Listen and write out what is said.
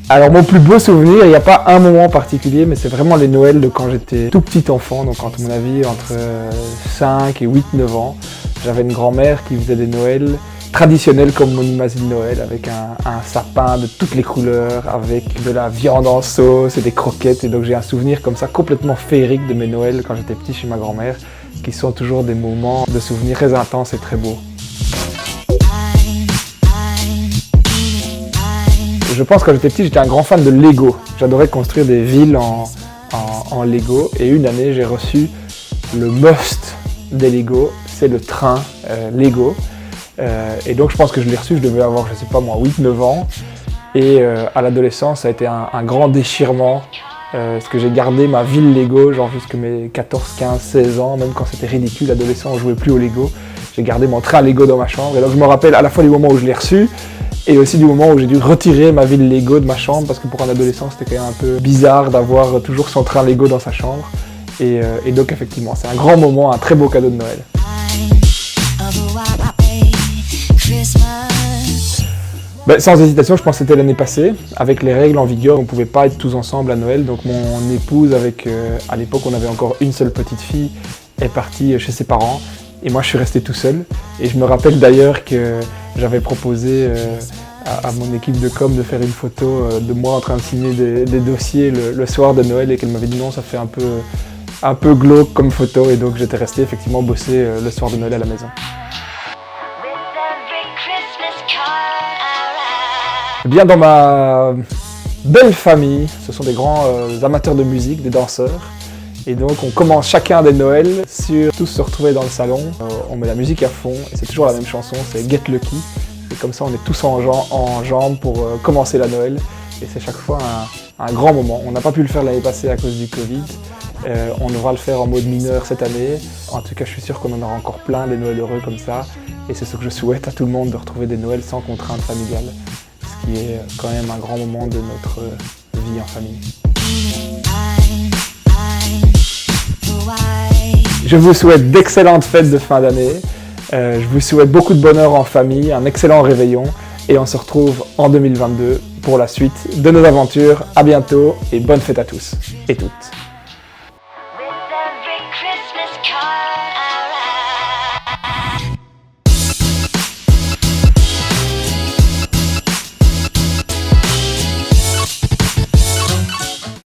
Alors mon plus beau souvenir, il n'y a pas un moment particulier, mais c'est vraiment les Noëls de quand j'étais tout petit enfant, donc à mon avis entre 5 et 8-9 ans. J'avais une grand-mère qui faisait des Noëls traditionnels comme on imagine Noël, avec un sapin de toutes les couleurs, avec de la viande en sauce et des croquettes. Et donc j'ai un souvenir comme ça complètement féerique de mes Noëls quand j'étais petit chez ma grand-mère, qui sont toujours des moments de souvenirs très intenses et très beaux. Je pense que quand j'étais petit, j'étais un grand fan de Lego. J'adorais construire des villes en Lego. Et une année, j'ai reçu le must des Lego, c'est le train Lego. Et donc je pense que je l'ai reçu, je devais avoir, je sais pas moi, 8-9 ans. Et à l'adolescence, ça a été un grand déchirement. Parce que j'ai gardé ma ville Lego, genre jusque mes 14, 15, 16 ans, même quand c'était ridicule, adolescent, on jouait plus au Lego. J'ai gardé mon train Lego dans ma chambre. Et donc je me rappelle à la fois du moment où je l'ai reçu, et aussi du moment où j'ai dû retirer ma ville Lego de ma chambre, parce que pour un adolescent, c'était quand même un peu bizarre d'avoir toujours son train Lego dans sa chambre. Et donc effectivement, c'est un grand moment, un très beau cadeau de Noël. Ben, sans hésitation, je pense que c'était l'année passée. Avec les règles en vigueur, on ne pouvait pas être tous ensemble à Noël. Donc mon épouse, à l'époque on avait encore une seule petite fille, est partie chez ses parents. Et moi je suis resté tout seul. Et je me rappelle d'ailleurs que j'avais proposé à mon équipe de com de faire une photo de moi en train de signer des dossiers le soir de Noël, et qu'elle m'avait dit non, ça fait un peu glauque comme photo. Et donc j'étais resté effectivement bosser le soir de Noël à la maison. Bien, dans ma belle famille, ce sont des grands amateurs de musique, des danseurs. Et donc on commence chacun des Noëls sur tous se retrouver dans le salon. On met la musique à fond et c'est toujours la même chanson, c'est Get Lucky. Et comme ça on est tous en jambes pour commencer la Noël. Et c'est chaque fois un grand moment. On n'a pas pu le faire l'année passée à cause du Covid. On devra le faire en mode mineur cette année. En tout cas, je suis sûr qu'on en aura encore plein, des Noëls heureux comme ça. Et c'est ce que je souhaite à tout le monde, de retrouver des Noëls sans contrainte familiale. Ce qui est quand même un grand moment de notre vie en famille. Je vous souhaite d'excellentes fêtes de fin d'année. Je vous souhaite beaucoup de bonheur en famille, un excellent réveillon. Et on se retrouve en 2022 pour la suite de nos aventures. À bientôt et bonne fête à tous et toutes.